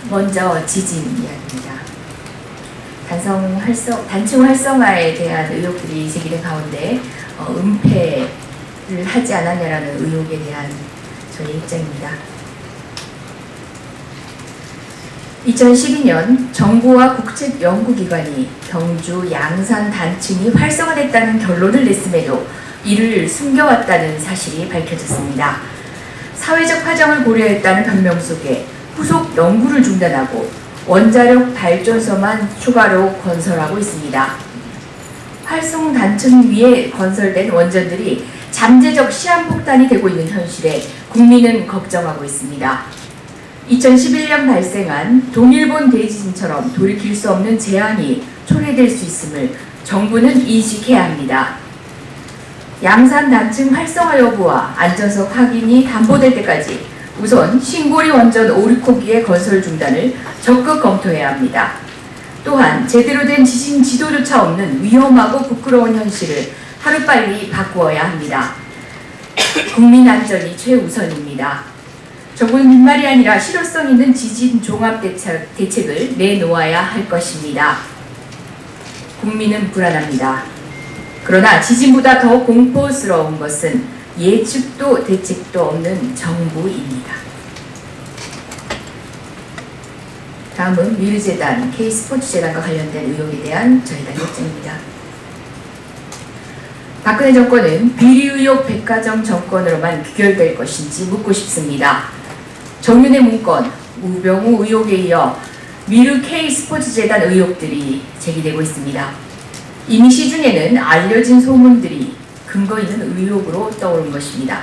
먼저 지진 이야기입니다. 단층 활성화에 대한 의혹들이 제기된 가운데 은폐를 하지 않았냐라는 의혹에 대한 저희 입장입니다. 2012년 정부와 국책연구기관이 경주 양산 단층이 활성화됐다는 결론을 냈음에도 이를 숨겨왔다는 사실이 밝혀졌습니다. 사회적 파장을 고려했다는 변명 속에 후속 연구를 중단하고 원자력 발전소만 추가로 건설하고 있습니다. 활성 단층 위에 건설된 원전들이 잠재적 시한폭탄이 되고 있는 현실에 국민은 걱정하고 있습니다. 2011년 발생한 동일본 대지진처럼 돌이킬 수 없는 재앙이 초래될 수 있음을 정부는 인식해야 합니다. 양산 단층 활성화 여부와 안전성 확인이 담보될 때까지 우선 신고리 원전 오리코기의 건설 중단을 적극 검토해야 합니다. 또한 제대로 된 지진 지도조차 없는 위험하고 부끄러운 현실을 하루빨리 바꾸어야 합니다. 국민 안전이 최우선입니다. 정부는 빈말이 아니라 실효성 있는 지진 종합 대책을 내놓아야 할 것입니다. 국민은 불안합니다. 그러나 지진보다 더 공포스러운 것은 예측도 대책도 없는 정부입니다. 다음은 미르재단, K스포츠재단과 관련된 의혹에 대한 저희단 입장입니다. 박근혜 정권은 비리 의혹 백화점 정권으로만 귀결될 것인지 묻고 싶습니다. 정윤회 문건, 우병우 의혹에 이어 미르 K스포츠재단 의혹들이 제기되고 있습니다. 이미 시중에는 알려진 소문들이 근거 있는 의혹으로 떠오른 것입니다.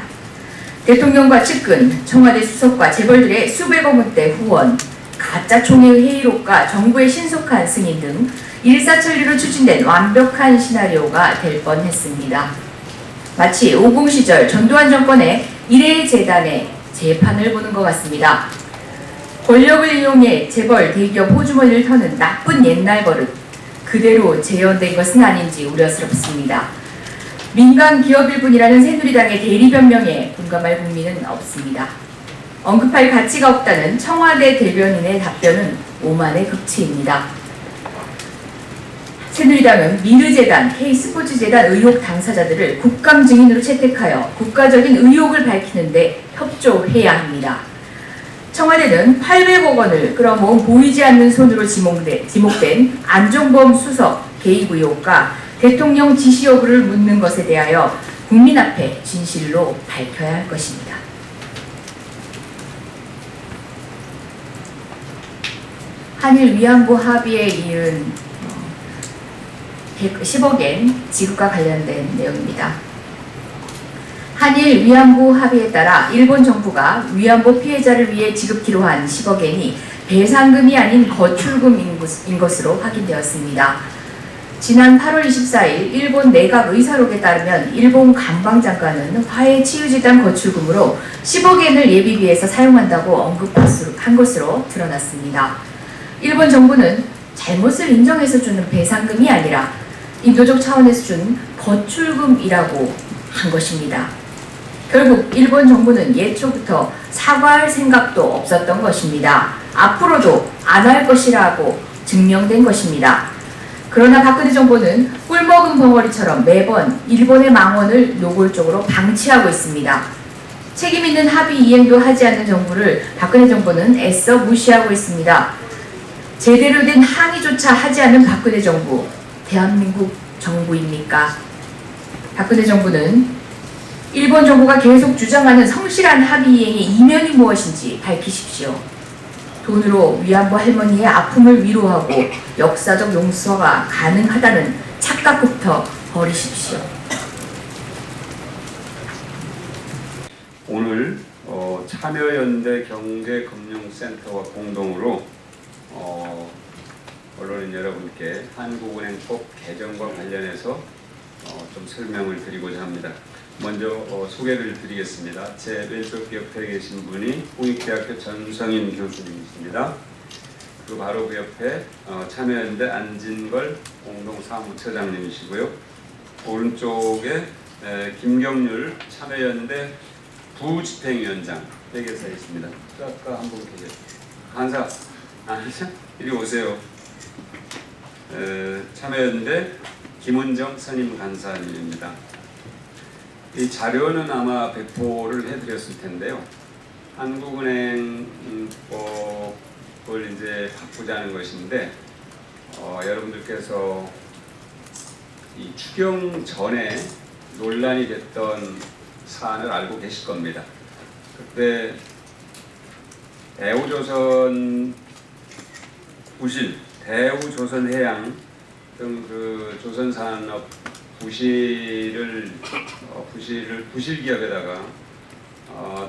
대통령과 측근, 청와대 수석과 재벌들의 수백억 원대 후원, 가짜 총회 회의록과 정부의 신속한 승인 등 일사천리로 추진된 완벽한 시나리오가 될 뻔했습니다. 마치 50 시절 전두환 정권의 일회재단의 재판을 보는 것 같습니다. 권력을 이용해 재벌, 대기업 호주머니를 터는 나쁜 옛날 버릇, 그대로 재현된 것은 아닌지 우려스럽습니다. 민간 기업일 뿐이라는 새누리당의 대리 변명에 공감할 국민은 없습니다. 언급할 가치가 없다는 청와대 대변인의 답변은 오만의 극치입니다. 새누리당은 미르재단, K스포츠재단 의혹 당사자들을 국감 증인으로 채택하여 국가적인 의혹을 밝히는데 협조해야 합니다. 청와대는 800억 원을 끌어모은 보이지 않는 손으로 지목된 안종범 수석 개입 의혹과 대통령 지시 여부를 묻는 것에 대하여 국민 앞에 진실로 밝혀야 할 것입니다. 한일 위안부 합의에 이은 10억엔 지급과 관련된 내용입니다. 한일 위안부 합의에 따라 일본 정부가 위안부 피해자를 위해 지급키로 한 10억엔이 배상금이 아닌 거출금인 것으로 확인되었습니다. 지난 8월 24일 일본 내각 의사록에 따르면 일본 관방장관은 화해치유재단 거출금으로 10억엔을 예비비에서 사용한다고 언급한 것으로 드러났습니다. 일본 정부는 잘못을 인정해서 주는 배상금이 아니라 인도적 차원에서 준 거출금이라고 한 것입니다. 결국 일본 정부는 예초부터 사과할 생각도 없었던 것입니다. 앞으로도 안 할 것이라고 증명된 것입니다. 그러나 박근혜 정부는 꿀먹은 벙어리처럼 매번 일본의 망언을 노골적으로 방치하고 있습니다. 책임 있는 합의 이행도 하지 않는 정부를 박근혜 정부는 애써 무시하고 있습니다. 제대로 된 항의조차 하지 않은 박근혜 정부, 대한민국 정부입니까? 박근혜 정부는 일본 정부가 계속 주장하는 성실한 합의 이행의 이면이 무엇인지 밝히십시오. 돈으로 위안부 할머니의 아픔을 위로하고 역사적 용서가 가능하다는 착각부터 버리십시오. 오늘 참여연대 경제금융센터와 공동으로 언론인 여러분께 한국은행법 개정과 관련해서 좀 설명을 드리고자 합니다. 먼저 소개를 드리겠습니다. 제 왼쪽 옆에 계신 분이 홍익대학교 전성인 교수님이십니다. 그 바로 그 옆에 참여연대 안진걸 공동사무처장님이시고요. 오른쪽에 김경률 참여연대 부집행위원장 댁에 서 있습니다. 아까 한 분 계셨죠. 간사 아니죠? 이리 오세요. 참여연대 김은정 선임 간사님입니다. 이 자료는 아마 배포를 해드렸을 텐데요. 한국은행법을 이제 바꾸자는 것인데 여러분들께서 이 추경 전에 논란이 됐던 사안을 알고 계실 겁니다. 그때 대우조선 부실, 대우조선해양 등 그 조선산업 부실 기업에다가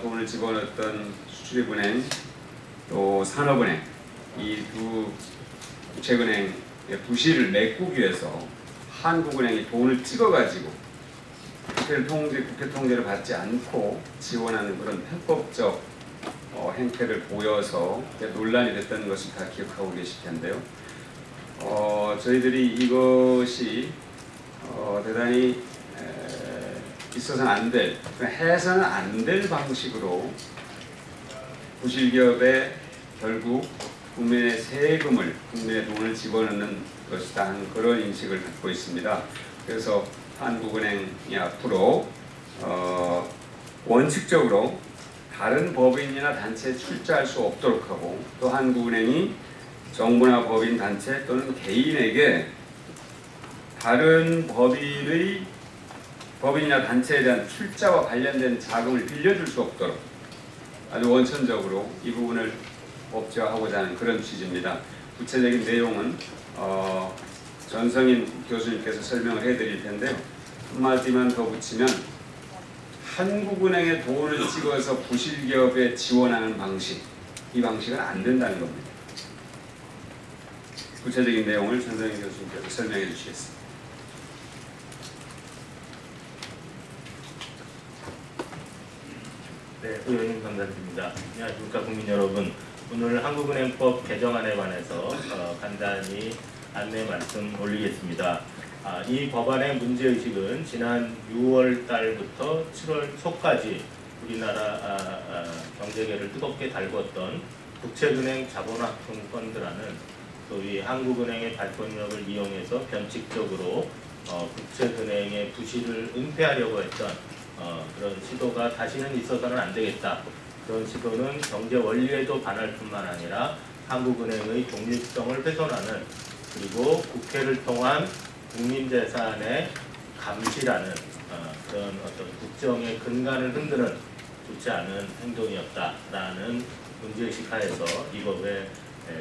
돈을 집어넣었던 수출입은행 또 산업은행 이 두 국책은행의 부실을 메꾸기 위해서 한국은행이 돈을 찍어가지고 국회 통제를 받지 않고 지원하는 그런 편법적 행태를 보여서 논란이 됐다는 것을 다 기억하고 계실 텐데요. 저희들이 이것이 대단히 있어서는 안 될, 해서는 안 될 방식으로 부실기업에 결국 국민의 세금을, 국민의 돈을 집어넣는 것이다 하는 그런 인식을 갖고 있습니다. 그래서 한국은행이 앞으로 원칙적으로 다른 법인이나 단체에 출자할 수 없도록 하고 또 한국은행이 정부나 법인, 단체 또는 개인에게 다른 법인이나 단체에 대한 출자와 관련된 자금을 빌려줄 수 없도록 아주 원천적으로 이 부분을 법제화하고자 하는 그런 취지입니다. 구체적인 내용은 전성인 교수님께서 설명을 해드릴 텐데요. 한마디만 더 붙이면 한국은행에 돈을 찍어서 부실기업에 지원하는 방식, 이 방식은 안 된다는 겁니다. 구체적인 내용을 전성인 교수님께서 설명해 주시겠습니다. 네, 의원님 감사드립니다. 안녕하십니까 국민 여러분. 오늘 한국은행법 개정안에 관해서 간단히 안내 말씀 올리겠습니다. 이 법안의 문제의식은 지난 6월 달부터 7월 초까지 우리나라 경제계를 뜨겁게 달궜던 국책은행 자본합동 펀드라는 소위 한국은행의 발권력을 이용해서 변칙적으로 국책은행의 부실을 은폐하려고 했던 그런 시도가 다시는 있어서는 안 되겠다. 그런 시도는 경제 원리에도 반할 뿐만 아니라 한국은행의 독립성을 훼손하는 그리고 국회를 통한 국민재산의 감시라는 그런 어떤 국정의 근간을 흔드는 좋지 않은 행동이었다라는 문제의식 하에서 이 법의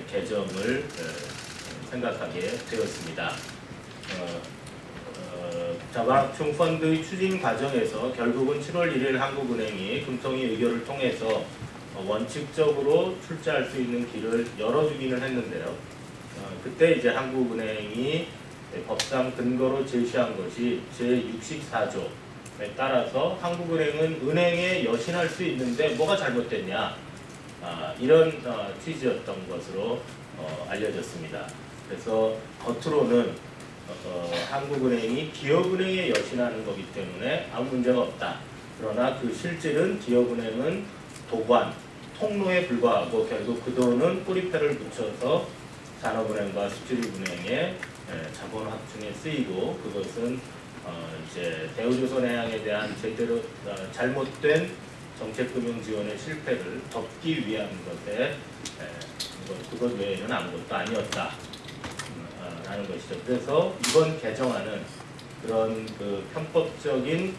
개정을 생각하게 되었습니다. 자본합동 펀드의 추진 과정에서 결국은 7월 1일 한국은행이 금통위 의결을 통해서 원칙적으로 출자할 수 있는 길을 열어주기는 했는데요. 그때 이제 한국은행이 법상 근거로 제시한 것이 제64조에 따라서 한국은행은 은행에 여신할 수 있는데 뭐가 잘못됐냐 이런 취지였던 것으로 알려졌습니다. 그래서 겉으로는 한국은행이 기업은행에 여신하는 거기 때문에 아무 문제가 없다. 그러나 그 실질은 기업은행은 도관, 통로에 불과하고 결국 그 돈은 뿌리패를 붙여서 산업은행과 수출입은행의 자본 합중에 쓰이고 그것은 이제 대우조선해양에 대한 제대로 잘못된 정책금융 지원의 실패를 덮기 위한 것에 그것 외에는 아무것도 아니었다. 라는 것이죠. 그래서 이번 개정안은 그런 그 편법적인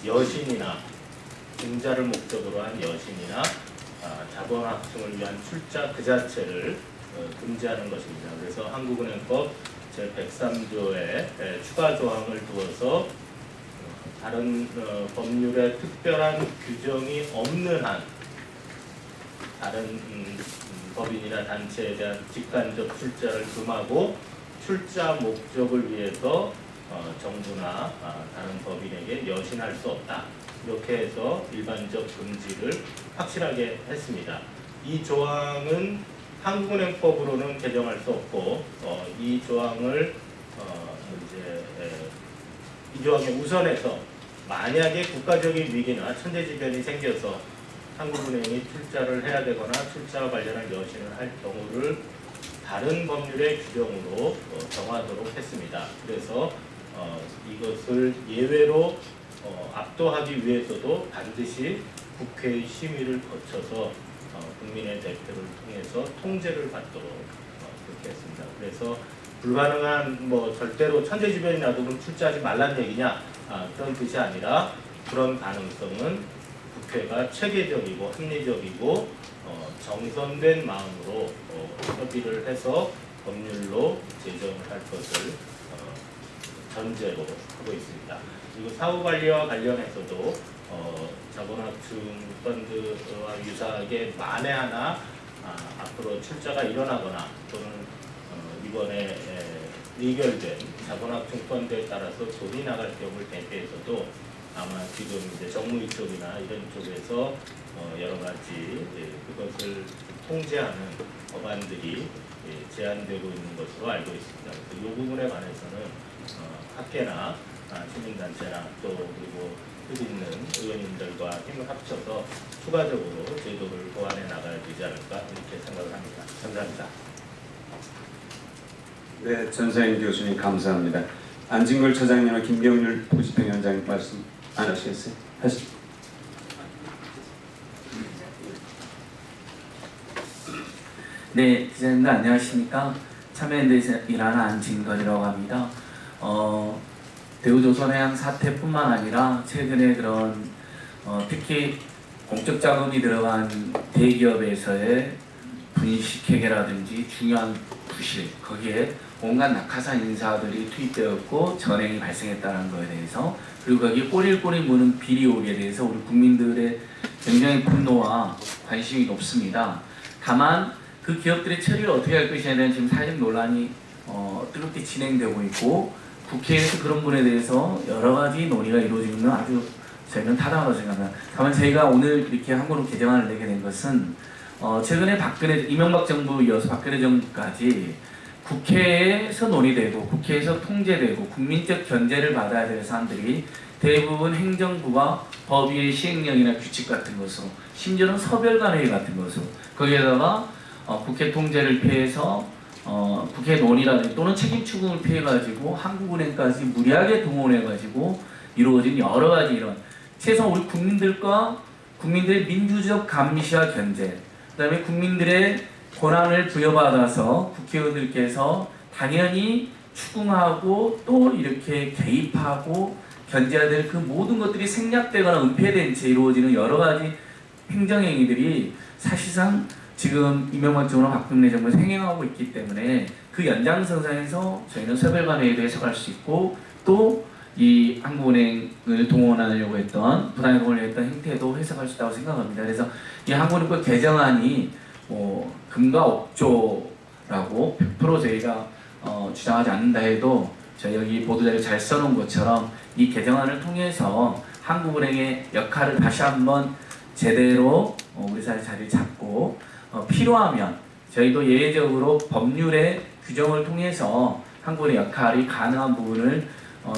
여신이나 증자를 목적으로 한 여신이나 자본 합중을 위한 출자 그 자체를 금지하는 것입니다. 그래서 한국은행법 제103조에 추가 조항을 두어서 다른 법률에 특별한 규정이 없는 한 다른 법인이나 단체에 대한 직간접 출자를 금하고 출자 목적을 위해서 정부나 다른 법인에게 여신할 수 없다. 이렇게 해서 일반적 금지를 확실하게 했습니다. 이 조항은 한국은행법으로는 개정할 수 없고 이 조항을 이 조항에 우선해서 만약에 국가적인 위기나 천재지변이 생겨서 한국은행이 출자를 해야 되거나 출자와 관련한 여신을 할 경우를 다른 법률의 규정으로 정하도록 했습니다. 그래서 이것을 예외로 압도하기 위해서도 반드시 국회의 심의를 거쳐서 국민의 대표를 통해서 통제를 받도록 그렇게 했습니다. 그래서 불가능한 절대로 천재지변이 나도 그럼 출자하지 말란 얘기냐 그런 뜻이 아니라 그런 가능성은 국회가 체계적이고 합리적이고 정선된 마음으로 협의를 해서 법률로 제정을 할 것을 전제로 하고 있습니다. 그리고 사후관리와 관련해서도 자본합충 펀드와 유사하게 만에 하나 앞으로 출자가 일어나거나 또는 이번에 의결된 자본합충 펀드에 따라서 돈이 나갈 경우를 대비해서도 아마 지금 이제 정무위 쪽이나 이런 쪽에서 여러 가지 그것을 통제하는 법안들이 제안되고 있는 것으로 알고 있습니다. 그래서 이 부분에 관해서는 학계나 시민단체나 또 그리고 뜻 있는 의원님들과 힘을 합쳐서 추가적으로 제도를 보완해 나가야 되지 않을까 이렇게 생각을 합니다. 감사합니다. 네, 전사인 교수님 감사합니다. 안진걸 처장님과 김병률 부집행위원장님 말씀 안 하시겠어요? 네, 기자님들 안녕하십니까? 참여연대에서 일하는 안진걸이라고 합니다. 대우조선해양 사태뿐만 아니라 최근에 그런 특히 공적 자금이 들어간 대기업에서의 분식회계라든지 중요한 부실, 거기에 온갖 낙하산 인사들이 투입되었고 전행이 발생했다는 것에 대해서, 그리고 거기에 꼬리를 무는 비리 의혹에 대해서 우리 국민들의 굉장히 분노와 관심이 높습니다. 다만 그 기업들의 처리를 어떻게 할 것이냐에 대한 지금 사회적 논란이 뜨겁게 진행되고 있고, 국회에서 그런 부분에 대해서 여러 가지 논의가 이루어지는 건 아주 저희는 타당하다고 생각합니다. 다만 저희가 오늘 이렇게 한국으로 개정안을 내게 된 것은 최근에 이명박 정부 이어서 박근혜 정부까지 국회에서 논의되고 국회에서 통제되고 국민적 견제를 받아야 될 사안들이 대부분 행정부가 법위의 시행령이나 규칙 같은 것으로, 심지어는 서별관회의 같은 것으로, 거기에다가 국회 통제를 피해서 국회 논의라든지 또는 책임 추궁을 피해가지고 한국은행까지 무리하게 동원해가지고 이루어진 여러 가지 이런, 최소한 우리 국민들의 민주적 감시와 견제, 그 다음에 국민들의 권한을 부여받아서 국회의원들께서 당연히 추궁하고 또 이렇게 개입하고 견제해야 될 그 모든 것들이 생략되거나 은폐된 채 이루어지는 여러 가지 행정행위들이 사실상 지금 이명박 정부나 박근혜 정부에서 행행하고 있기 때문에 그 연장선상에서 저희는 서별관회의도 해석할 수 있고, 또 이 한국은행을 동원하려고 했던, 부당하게 동원을 했던 행태도 해석할 수 있다고 생각합니다. 그래서 이 한국은행법 개정안이 금과 옥조라고 100% 저희가 주장하지 않는다 해도, 저희 여기 보도자료 잘 써놓은 것처럼 이 개정안을 통해서 한국은행의 역할을 다시 한번 제대로 우리 사회 자리를 잡고, 필요하면 저희도 예외적으로 법률의 규정을 통해서 한국의 역할이 가능한 부분을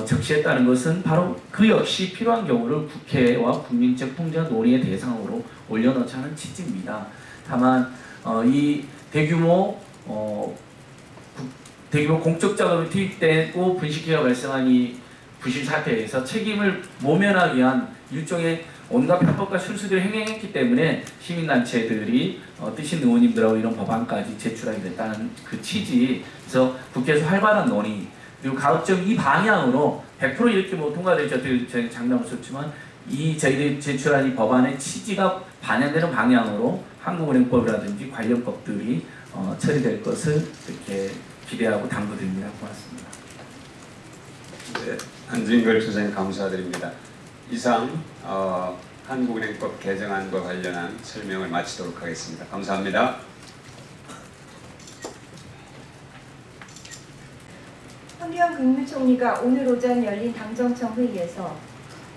적시했다는 것은 바로 그 역시 필요한 경우를 국회와 국민적 통제와 논의의 대상으로 올려놓자는 취지입니다. 다만 이 대규모 공적 자금이 투입되고 분식회가 발생한 이 부실 사태에서 책임을 모면하기 위한 일종의 온갖 편법과 실수들을 행했기 때문에 시민단체들이 뜻 있는 의원님들하고 이런 법안까지 제출하게 됐다는 그 취지. 그래서 국회에서 활발한 논의, 그리고 가급적 이 방향으로 100% 이렇게 통과될지 어떻게 저희는 장담을 썼지만, 이 저희들이 제출한 이 법안의 취지가 반영되는 방향으로 한국은행법이라든지 관련 법들이 처리될 것을 이렇게 기대하고 당부드립니다. 고맙습니다. 네, 안진걸 처장님 감사드립니다. 이상 한국은행법 개정안과 관련한 설명을 마치도록 하겠습니다. 감사합니다. 황교안 국무총리가 오늘 오전 열린 당정청 회의에서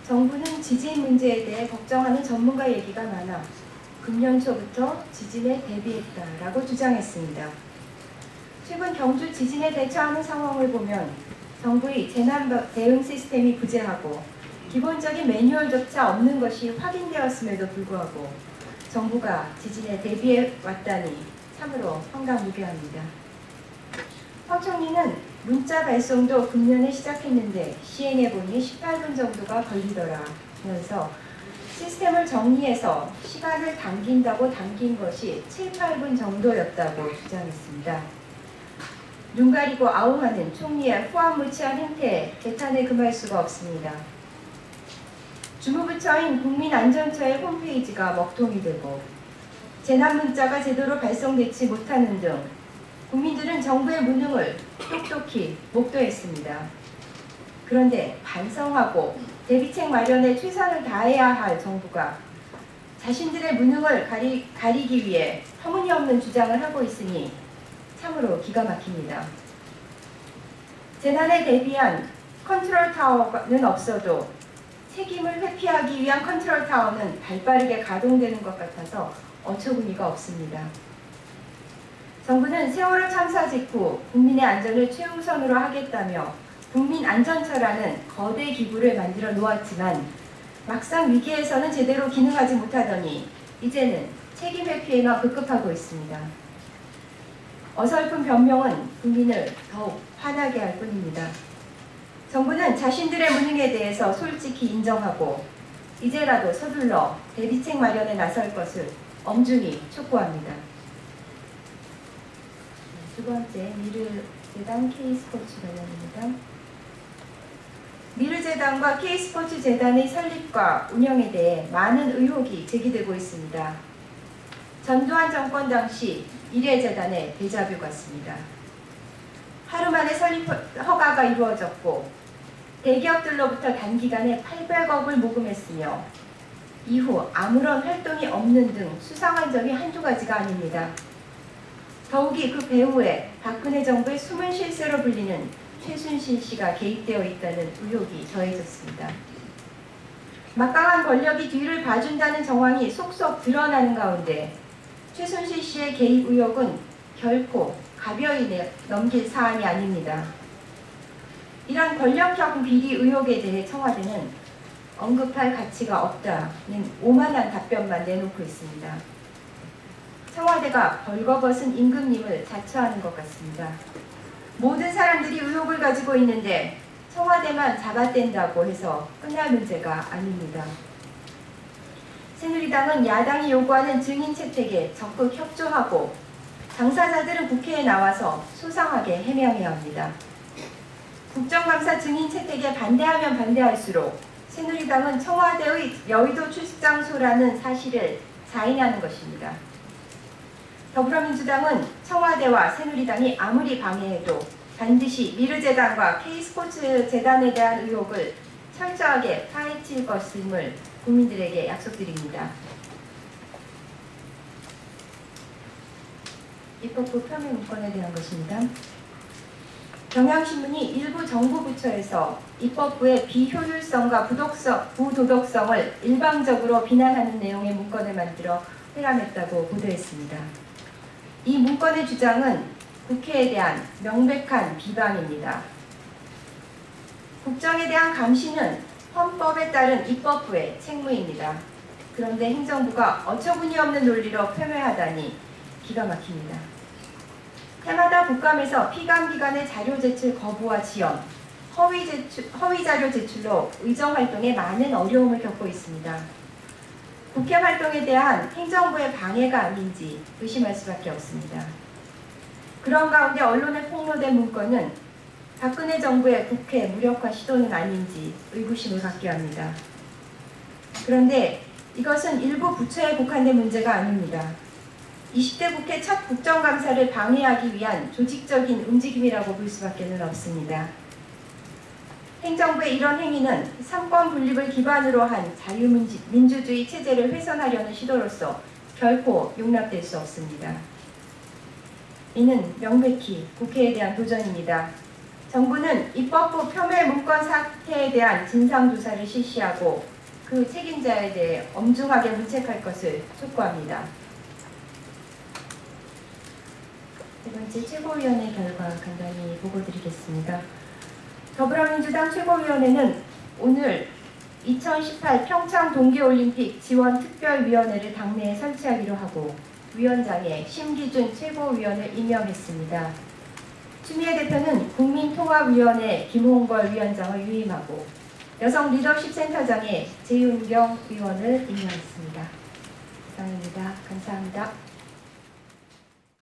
정부는 지진 문제에 대해 걱정하는 전문가 얘기가 많아 금년 초부터 지진에 대비했다라고 주장했습니다. 최근 경주 지진에 대처하는 상황을 보면 정부의 재난 대응 시스템이 부재하고 기본적인 매뉴얼조차 없는 것이 확인되었음에도 불구하고 정부가 지진에 대비해 왔다니 참으로 황당무계합니다. 황 총리는 문자 발송도 금년에 시작했는데 시행해보니 18분 정도가 걸리더라면서 시스템을 정리해서 시간을 당긴다고 당긴 것이 7, 8분 정도였다고 주장했습니다. 눈 가리고 아웅하는 총리의 후안무치한 행태에 개탄을 금할 수가 없습니다. 주무부처인 국민안전처의 홈페이지가 먹통이 되고 재난 문자가 제대로 발송되지 못하는 등 국민들은 정부의 무능을 똑똑히 목도했습니다. 그런데 반성하고 대비책 마련에 최선을 다해야 할 정부가 자신들의 무능을 가리기 위해 터무니없는 주장을 하고 있으니 참으로 기가 막힙니다. 재난에 대비한 컨트롤 타워는 없어도 책임을 회피하기 위한 컨트롤 타워는 발빠르게 가동되는 것 같아서 어처구니가 없습니다. 정부는 세월호 참사 직후 국민의 안전을 최우선으로 하겠다며 국민안전처라는 거대 기구를 만들어 놓았지만 막상 위기에서는 제대로 기능하지 못하더니 이제는 책임 회피에만 급급하고 있습니다. 어설픈 변명은 국민을 더욱 화나게 할 뿐입니다. 정부는 자신들의 무능에 대해서 솔직히 인정하고 이제라도 서둘러 대비책 마련에 나설 것을 엄중히 촉구합니다. 두 번째, 미르재단 K스포츠 관련입니다. 미르재단과 K스포츠 재단의 설립과 운영에 대해 많은 의혹이 제기되고 있습니다. 전두환 정권 당시 미르재단의 데자뷰 같습니다. 하루 만에 설립 허가가 이루어졌고 대기업들로부터 단기간에 800억을 모금했으며 이후 아무런 활동이 없는 등 수상한 점이 한두 가지가 아닙니다. 더욱이 그 배후에 박근혜 정부의 숨은 실세로 불리는 최순실 씨가 개입되어 있다는 의혹이 더해졌습니다. 막강한 권력이 뒤를 봐준다는 정황이 속속 드러나는 가운데 최순실 씨의 개입 의혹은 결코 가벼이 넘길 사안이 아닙니다. 이런 권력형 비리 의혹에 대해 청와대는 언급할 가치가 없다는 오만한 답변만 내놓고 있습니다. 청와대가 벌거벗은 임금님을 자처하는 것 같습니다. 모든 사람들이 의혹을 가지고 있는데 청와대만 잡아댄다고 해서 끝날 문제가 아닙니다. 새누리당은 야당이 요구하는 증인 채택에 적극 협조하고 당사자들은 국회에 나와서 소상하게 해명해야 합니다. 국정감사 증인 채택에 반대하면 반대할수록 새누리당은 청와대의 여의도 출석 장소라는 사실을 자인하는 것입니다. 더불어민주당은 청와대와 새누리당이 아무리 방해해도 반드시 미르재단과 K스포츠 재단에 대한 의혹을 철저하게 파헤칠 것임을 국민들에게 약속드립니다. 입법부 표명 문건에 대한 것입니다. 경향신문이 일부 정부 부처에서 입법부의 비효율성과 부도덕성을 일방적으로 비난하는 내용의 문건을 만들어 회람했다고 보도했습니다. 이 문건의 주장은 국회에 대한 명백한 비방입니다. 국정에 대한 감시는 헌법에 따른 입법부의 책무입니다. 그런데 행정부가 어처구니 없는 논리로 표명하다니 기가 막힙니다. 해마다 국감에서 피감기관의 자료 제출 거부와 지연, 허위 자료 제출로 의정활동에 많은 어려움을 겪고 있습니다. 국회 활동에 대한 행정부의 방해가 아닌지 의심할 수밖에 없습니다. 그런 가운데 언론에 폭로된 문건은 박근혜 정부의 국회 무력화 시도는 아닌지 의구심을 갖게 합니다. 그런데 이것은 일부 부처에 국한된 문제가 아닙니다. 20대 국회 첫 국정감사를 방해하기 위한 조직적인 움직임이라고 볼 수밖에 없습니다. 행정부의 이런 행위는 삼권 분립을 기반으로 한 자유민주주의 체제를 훼손하려는 시도로서 결코 용납될 수 없습니다. 이는 명백히 국회에 대한 도전입니다. 정부는 입법부 표명 문건 사태에 대한 진상조사를 실시하고 그 책임자에 대해 엄중하게 문책할 것을 촉구합니다. 세 번째, 최고위원회 결과 간단히 보고드리겠습니다. 더불어민주당 최고위원회는 오늘 2018 평창 동계올림픽 지원특별위원회를 당내에 설치하기로 하고 위원장에 심기준 최고위원을 임명했습니다. 추미애 대표는 국민통합위원회 김홍걸 위원장을 유임하고 여성 리더십 센터장에 재윤경 의원을 임명했습니다. 이상입니다. 감사합니다.